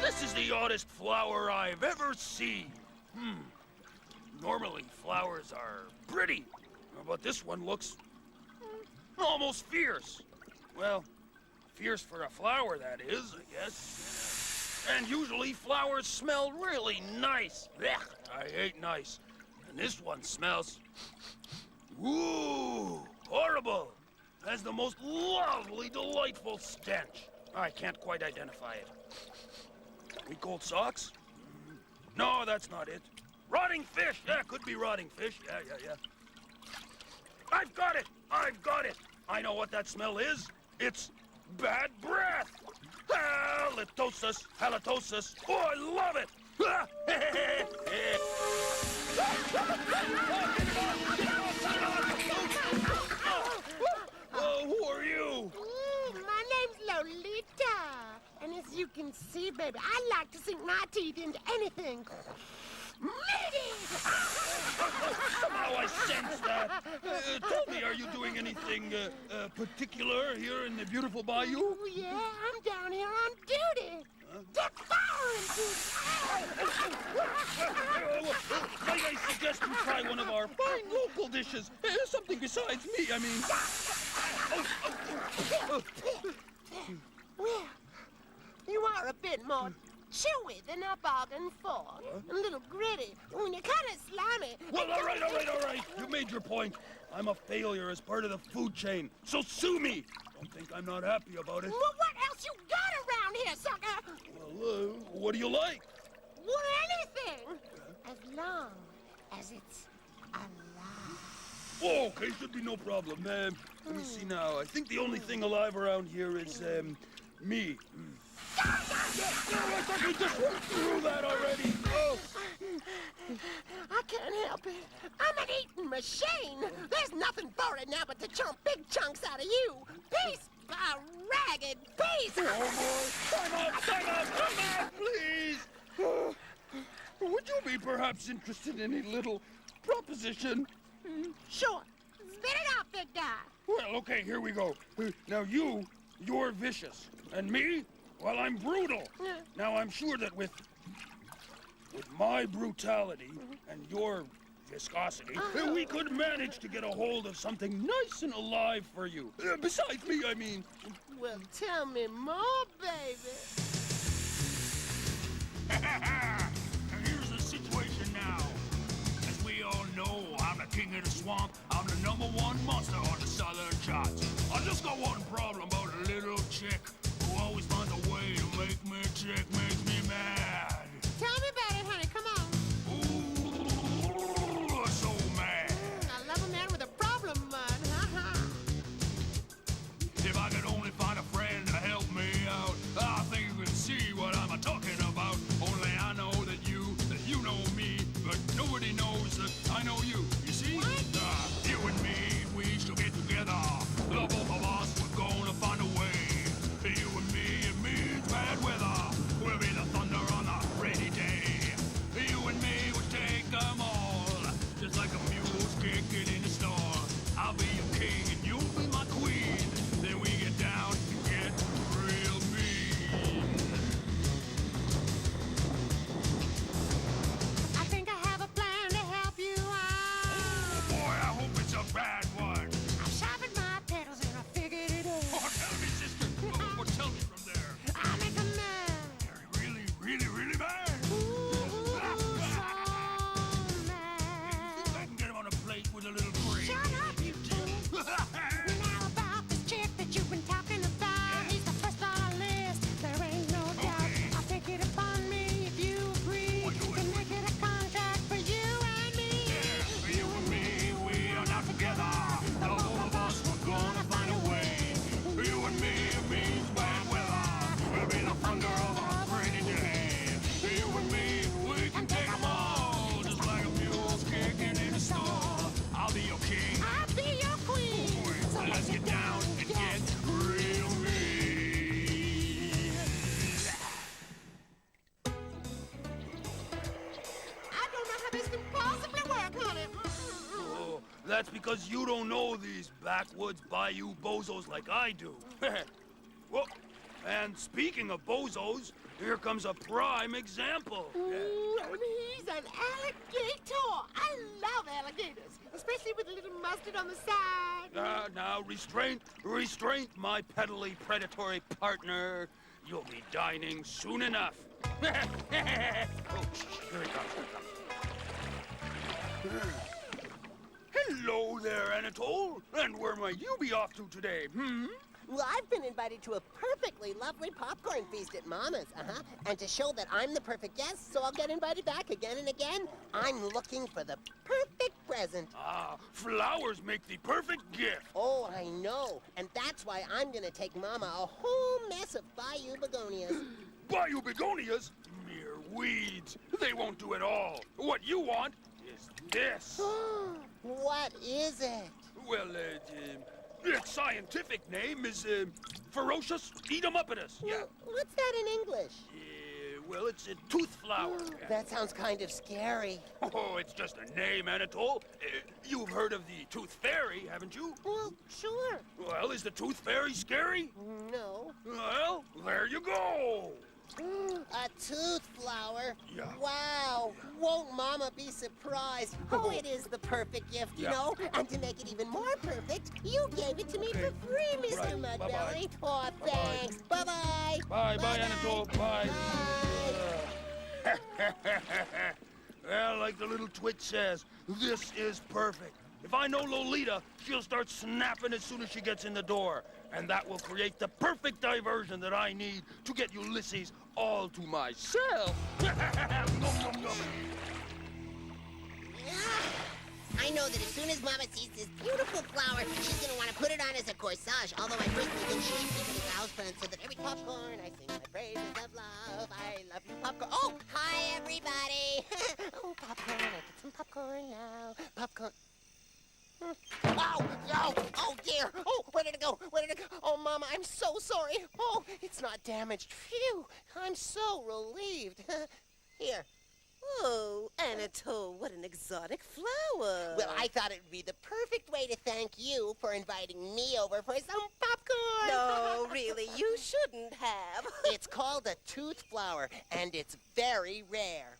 This is the oddest flower I've ever seen. Normally, flowers are pretty, but this one looks almost fierce. Well, fierce for a flower, that is, I guess. And usually flowers smell really nice. Blech, I hate nice. And this one smells... ooh, horrible. Has the most lovely, delightful stench. I can't quite identify it. Week old socks? No, that's not it. Rotting fish! Yeah, could be rotting fish. Yeah. I've got it! I've got it! I know what that smell is. It's bad breath! Halitosis! Oh, I love it! Oh, who are you? My name's Lolita. And as you can see, baby, I like to sink my teeth into anything. Meaty! Somehow I sense that. Tell me, are you doing anything particular here in the beautiful bayou? Oh, yeah, I'm down here on duty. Devouring Might I suggest you try one of our fine local dishes? Something besides me, I mean. Well, you are a bit more chewy than I bargained for. A little gritty. When you're kind of slimy. Well, all right. You made your point. I'm a failure as part of the food chain, so sue me. Don't think I'm not happy about it. Well, what else you got around here, sucker? Well, what do you like? Well, anything. As long as it's alive. Oh, okay, should be no problem. Let me see now. I think the only thing alive around here is, me. I thought we just went through that already. Oh. I can't help it. I'm an eating machine. There's nothing for it now but to chomp big chunks out of you. Piece by ragged piece. Oh, boy. Time out, please. Would you be perhaps interested in a little proposition? Sure. Spit it out, big guy. Well, okay, here we go. Now you're vicious. And me? Well, I'm brutal. Now, I'm sure that with my brutality and your viscosity, we could manage to get a hold of something nice and alive for you. Besides me, I mean. Well, tell me more, baby. Here's the situation now. As we all know, I'm the king of the swamp. I'm the #1 monster on the southern charts. I just got one problem about a little chick who always finds a way to make me tick, makes me mad. Tell me about it, honey. Come on. Ooh, so mad. I love a man with a problem, bud. If I could only find a friend to help me out, I think you can see what I'm talking about. Only I know that you know me, but nobody knows that I know you. You see? You and me, we should get together. The both of us, we're gonna find a way. You and me, it means bad weather. We'll be the thunder on a rainy day. You and me will take them all, just like a mule's kicking in the store. I'll be your king and you'll be my queen. Then we get down and get real mean. I think I have a plan to help you out. Boy, I hope it's a bad one. I sharpened my petals and I figured it out. Oh, tell me, sister. Oh, tell me from there. I make a man. Really bad. Ooh, so I mad. can get him on a plate with a little cream. Shut up, you fool. Now about this chick that you've been talking about. He's the first on our list. There ain't no doubt. Okay. I'll take it upon me if you agree to make it a contract for you and me. Yeah, you and me, we are now together. The both of us, we're gonna find a way. You and me, it means bad weather. We'll be the thunder of a rainy day. You and me, we can take them all, just like a mule's kicking in the store. I'll be your king. I'll be your queen. So Let's get down and get real mean. I don't know how this can possibly work, honey. Oh, that's because you don't know these backwoods bayou bozos like I do. Well, and speaking of bozos, here comes a prime example. Ooh, and he's an alligator. I love alligators, especially with a little mustard on the side. Now, restraint, my peddly predatory partner. You'll be dining soon enough. Oh, here he comes. Hello there, Anatole. And where might you be off to today, Well, I've been invited to a perfectly lovely popcorn feast at Mama's, And to show that I'm the perfect guest, so I'll get invited back again and again, I'm looking for the perfect present. Flowers make the perfect gift. Oh, I know. And that's why I'm gonna take Mama a whole mess of Bayou begonias. Bayou begonias? Mere weeds. They won't do it all. What you want is this. What is it? Well, its scientific name is, Ferocious Edemopetus. Yeah. What's that in English? Well, it's a tooth flower. That sounds kind of scary. Oh, it's just a name, Anatole. You've heard of the tooth fairy, haven't you? Well, sure. Well, is the tooth fairy scary? No. Well, there you go. A tooth flower? Yeah. Wow. Won't Mama be surprised? Oh, it is the perfect gift, you know? And to make it even more perfect, you gave it to me for free, Mr. Right. Mudbelly. Oh, thanks. Bye-bye. Bye, Anatole. Bye. Well, like the little twit says, this is perfect. If I know Lolita, she'll start snapping as soon as she gets in the door. And that will create the perfect diversion that I need to get Ulysses all to myself. Nom, nom, nom. I know that as soon as Mama sees this beautiful flower, she's gonna want to put it on as a corsage. Although I personally think she should keep it as a house plant so that every popcorn I sing my praises of love. I love you, popcorn. Oh, hi everybody. Oh, popcorn. I get some popcorn now. Popcorn. Oh, dear. Oh, where did it go? Where did it go? Oh, Mama, I'm so sorry. Oh, it's not damaged. Phew. I'm so relieved. Here. Oh, Anatole, what an exotic flower. Well, I thought it would be the perfect way to thank you for inviting me over for some popcorn. No, really, you shouldn't have. It's called a tooth flower, and it's very rare.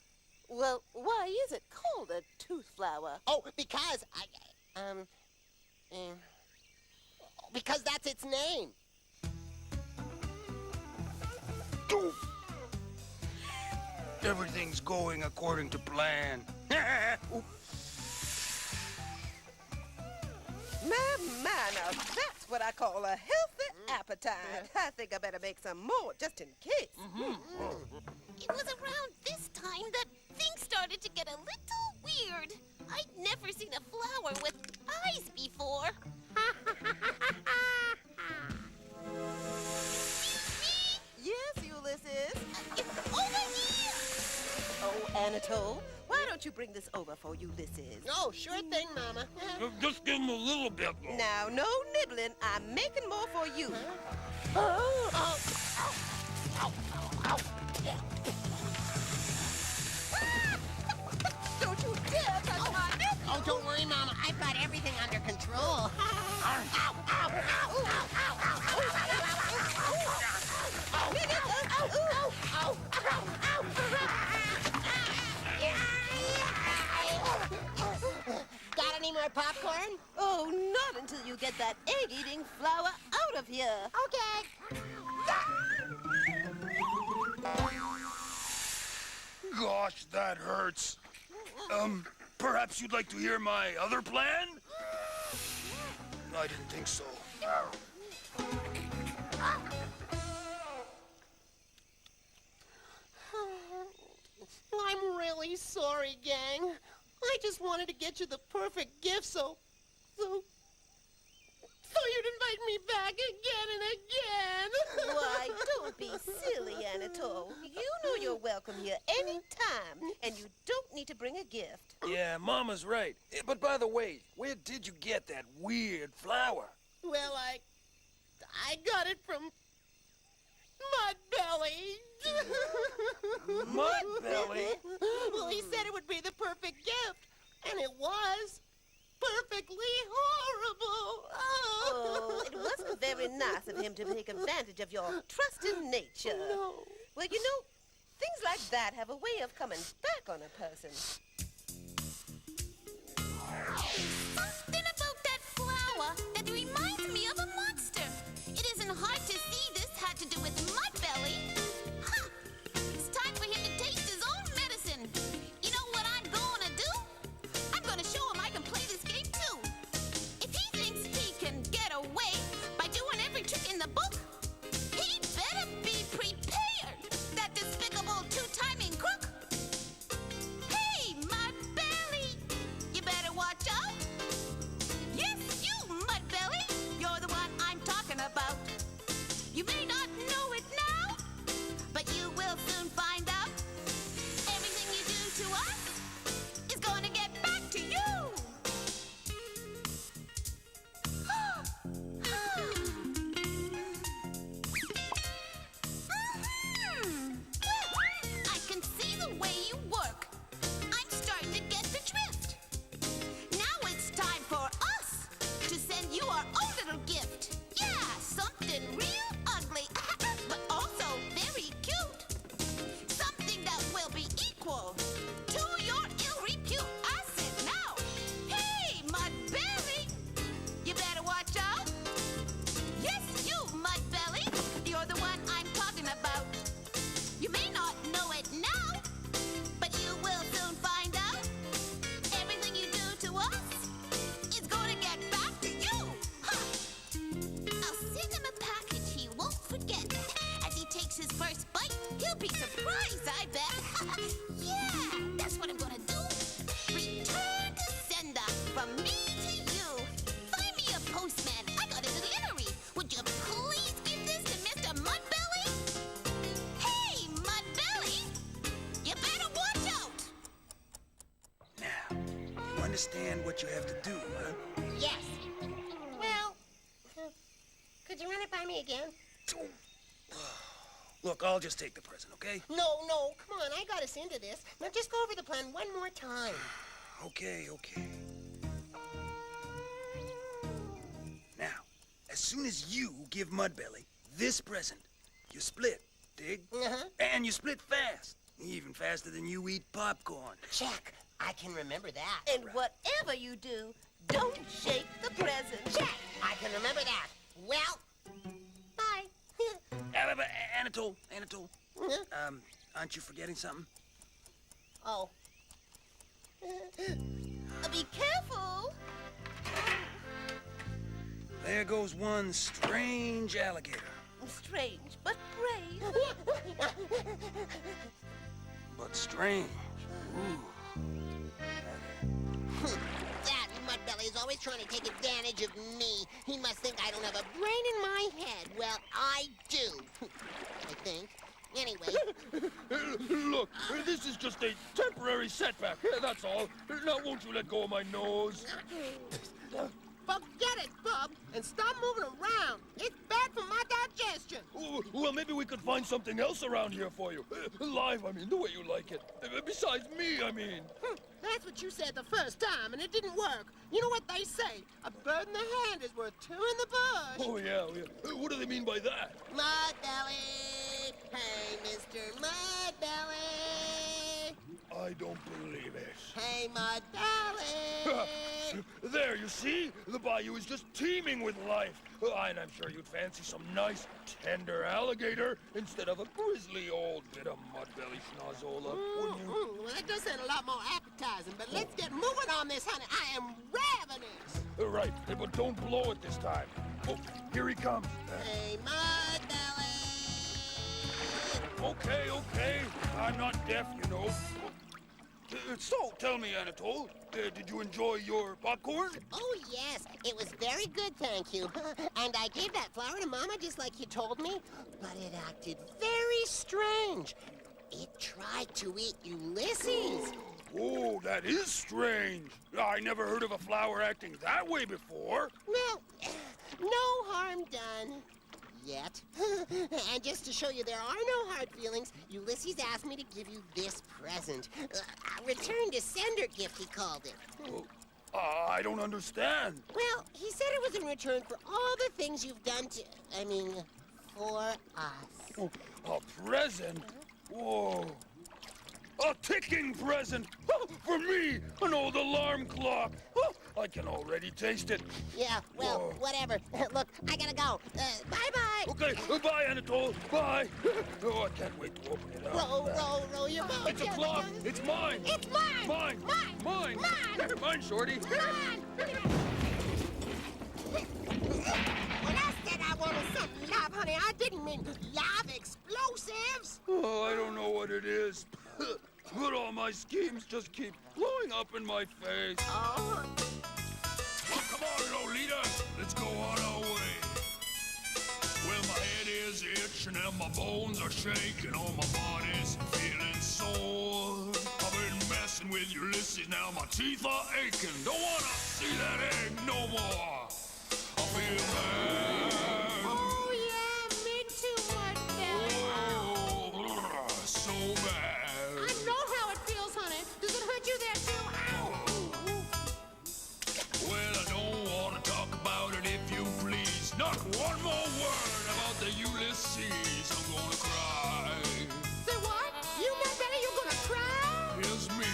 Well, why is it called a tooth flower? Oh, because because that's its name. Everything's going according to plan. My, now that's what I call a healthy appetite. I think I better make some more just in case. It was around this time that things started to get a little weird. I'd never seen a flower with eyes before. Yes, Ulysses. It's over here! Oh, Anatole, why don't you bring this over for Ulysses? Oh, sure thing, Mama. Just give him a little bit more. Now, no nibbling. I'm making more for you. Don't you dare touch my neck! Oh, don't worry, Mama. I've got everything under control. Got any more popcorn? Oh, not until you get that egg-eating flower out of here. Okay. Gosh, that hurts. Perhaps you'd like to hear my other plan? I didn't think so. I'm really sorry, gang. I just wanted to get you the perfect gift so you'd invite me back again and again. Why, don't be silly, Anatole. You know you're welcome here any time, and you don't need to bring a gift. Yeah, Mama's right. But by the way, where did you get that weird flower? Well, I got it from Mudbelly. Mudbelly? Well, he said it would be the perfect gift, and it was perfectly horrible. Oh, it wasn't very nice of him to take advantage of your trust in nature. No. Well, you know, things like that have a way of coming back on a person. Something about that flower that reminds me of a monster. It isn't hard to see this had to do with Mudbelly. Huh. It's time for him to taste his own medicine. You know what I'm gonna do? I'm gonna show him I can play this game too. If he thinks he can get away by doing every trick in the book, he better be prepared, that despicable two-timing crook. Hey, Mudbelly, you better watch out. Yes, you, Mudbelly, you're the one I'm talking about. You may not know it now, but you will soon find out. Everything you do to us is going to get back to you. Well, I can see the way you work. I'm starting to get the drift. Now it's time for us to send you our own little gift. Yeah, something real ugly, but also very cute. Something that will be equal to your ill repute. I said now. Hey, Mudbelly, you better watch out. Yes, you, Mudbelly, you're the one I'm talking about. You may not know it now, but you will soon find out. Everything you do to us is going to get back to you. Huh. I'll send him a package he won't forget. As he takes his first bite, he'll be surprised, I bet. Yeah, that's what I'm going to do. Return to sender from me to you. Find me a postman. I got a delivery. Would you please give this to Mr. Mudbelly? Hey, Mudbelly, you better watch out. Now, you understand what you have to do, huh? Yes. Well, could you run it by me again? Look, I'll just take the present, okay? No, come on, I got us into this. Now just go over the plan one more time. Okay. Now, as soon as you give Mudbelly this present, you split, dig? Uh-huh. And you split fast. Even faster than you eat popcorn. Check. I can remember that. And whatever you do, don't shake the present. Check. I can remember that. Well, bye. Anatole, Huh? aren't you forgetting something? Oh. Be careful. There goes one strange alligator. Strange, but brave. But strange. Ooh. That Mudbelly is always trying to take advantage of me. He must think I don't have a brain in my head. Well, I do. I think. Anyway. Look, this is just a temporary setback. That's all. Now, won't you let go of my nose? Forget it, Bub, and stop moving around. It's bad for my digestion. Well, maybe we could find something else around here for you. Live, I mean, the way you like it. Besides me, I mean. That's what you said the first time, and it didn't work. You know what they say? A bird in the hand is worth two in the bush. Oh, yeah. What do they mean by that? Mudbelly! Hey, Mr. Mudbelly! I don't believe it. Hey, Mudbelly! There, you see? The bayou is just teeming with life. And I'm sure you'd fancy some nice, tender alligator instead of a grisly old bit of Mudbelly schnozola, wouldn't you? Well, that does sound a lot more appetizing, but let's get moving on this, honey. I am ravenous. Right, but don't blow it this time. Oh, here he comes. Hey, Mudbelly! Okay. I'm not deaf, you know. So, tell me, Anatole, did you enjoy your popcorn? Oh, yes. It was very good, thank you. And I gave that flower to Mama just like you told me, but it acted very strange. It tried to eat Ulysses. Oh, that is strange. I never heard of a flower acting that way before. Well, no harm done. Yet. And just to show you there are no hard feelings, Ulysses asked me to give you this present. A return to sender gift, he called it. I don't understand. Well, he said it was in return for all the things you've done for us. Oh, a present? Whoa. A ticking present! Oh, for me! An old alarm clock! Oh, I can already taste it. Yeah, well, Whoa. whatever. Look, I gotta go. Bye-bye. Okay, bye, Anatole. Bye. Oh, I can't wait to open it up. Row your boat. It's a clock. It's mine. It's mine. Mine. Mine. Mine. Mine, Shorty. When I said I wanted something live, honey, I didn't mean live explosives. Oh, I don't know what it is. But all my schemes just keep blowing up in my face. Oh. Well, come on, Lolita. Let's go on our way. Well, my head is itching and my bones are shaking. All my body's feeling sore. I've been messing with Ulysses, now my teeth are aching. Don't wanna see that egg no more. I feel bad. Oh, yeah, me too, Mudbelly. Oh, so bad. I know how it feels, honey. Does it hurt you there, too? Ow. Well, I don't want to talk about it if you please. Not one more word about the Ulysses. I'm gonna cry. Say what? You, Mudbelly, you're gonna cry? Here's me.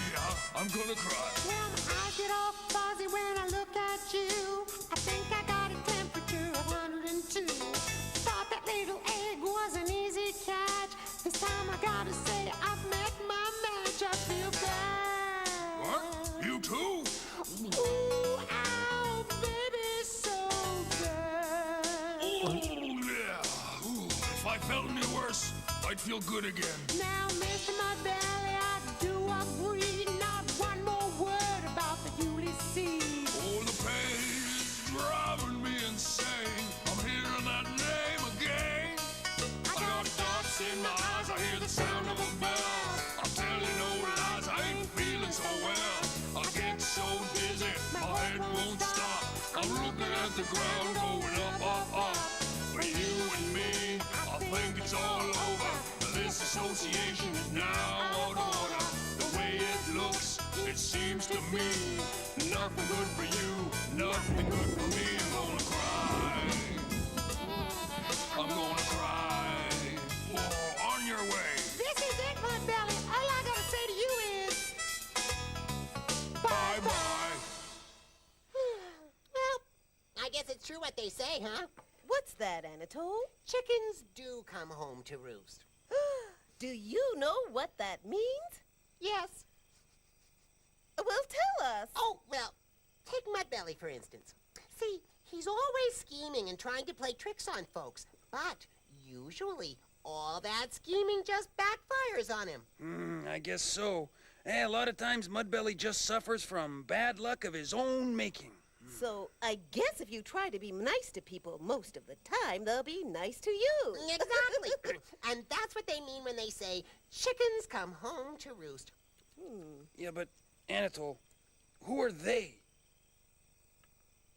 I'm gonna cry. Well, my eyes get all fuzzy when I look at you. I think I got a temperature of 102. Thought that little egg was an easy catch. This time I gotta say I've met my match. I feel bad. What? You too? Ooh, ow, baby, so bad. Oh, yeah. Ooh, if I felt any worse, I'd feel good again. Now, Mr. Mudbelly, I do agree. Not one more word about the Ulysses. Oh, the pain is driving me insane. I'm hearing that name again. I got dots in my eyes, I hear the sound of a bell. I'm telling no lies, I ain't feeling so well. I get so dizzy, my head won't stop. I'm looking at the ground, going up, up, up. For you and me, I think it's all over. This association is now out of order. The way it looks, it seems to me, nothing good for you, nothing good for me. I'm gonna cry. I'm gonna cry. Oh, on your way. This is it, Mudbelly. All I gotta say to you is... Bye-bye. Well, I guess it's true what they say, huh? What's that, Anatole? Chickens do come home to roost. Do you know what that means? Yes. Well, tell us. Oh, well, take Mudbelly, for instance. See, he's always scheming and trying to play tricks on folks. But usually, all that scheming just backfires on him. I guess so. A lot of times Mudbelly just suffers from bad luck of his own making. So I guess if you try to be nice to people most of the time, they'll be nice to you. Exactly. And that's what they mean when they say, chickens come home to roost. Yeah, but Anatole, who are they?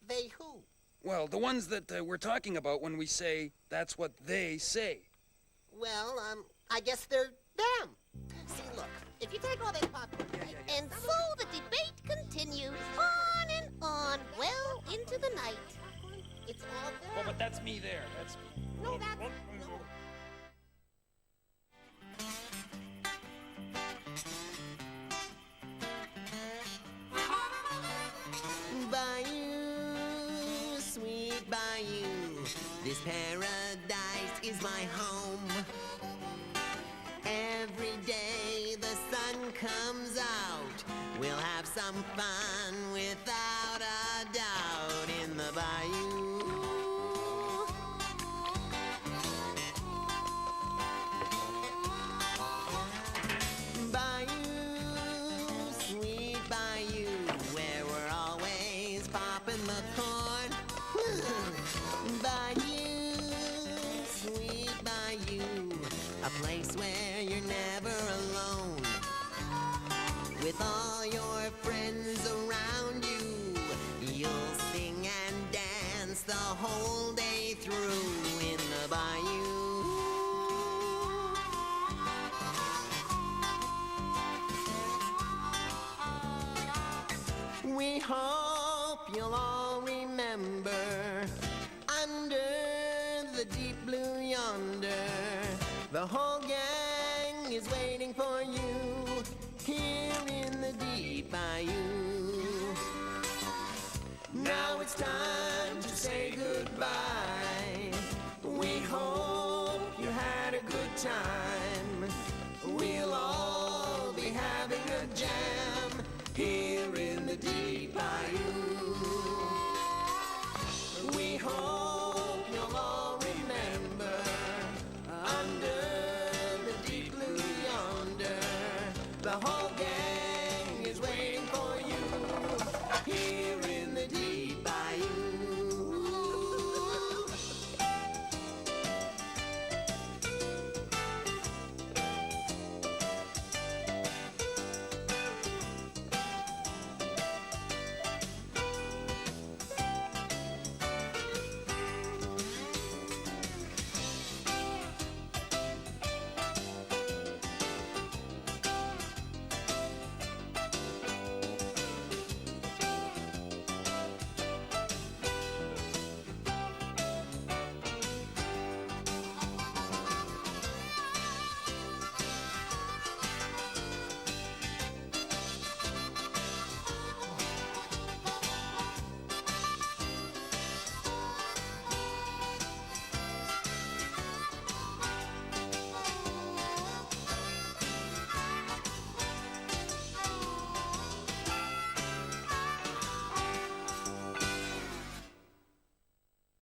They who? Well, the ones that we're talking about when we say that's what they say. Well, I guess they're them. See, look, if you take all this popcorn, right? And so the debate continues on and on, well into the night. It's all Oh, them. but that's me there. That's me. No, that's... No. Bayou, sweet bayou, this paradise is my home. Every day the sun comes out, we'll have some fun without a doubt in the bayou. Bayou, sweet bayou, where we're always popping the corn. Bayou, sweet bayou, a place where you're never alone. With all your friends around you, you'll sing and dance the whole day through in the bayou. We hope you'll all remember, under the deep blue yonder, here in the deep bayou. We hope you'll all remember, under the deep blue yonder, the whole gang is waiting for you. Here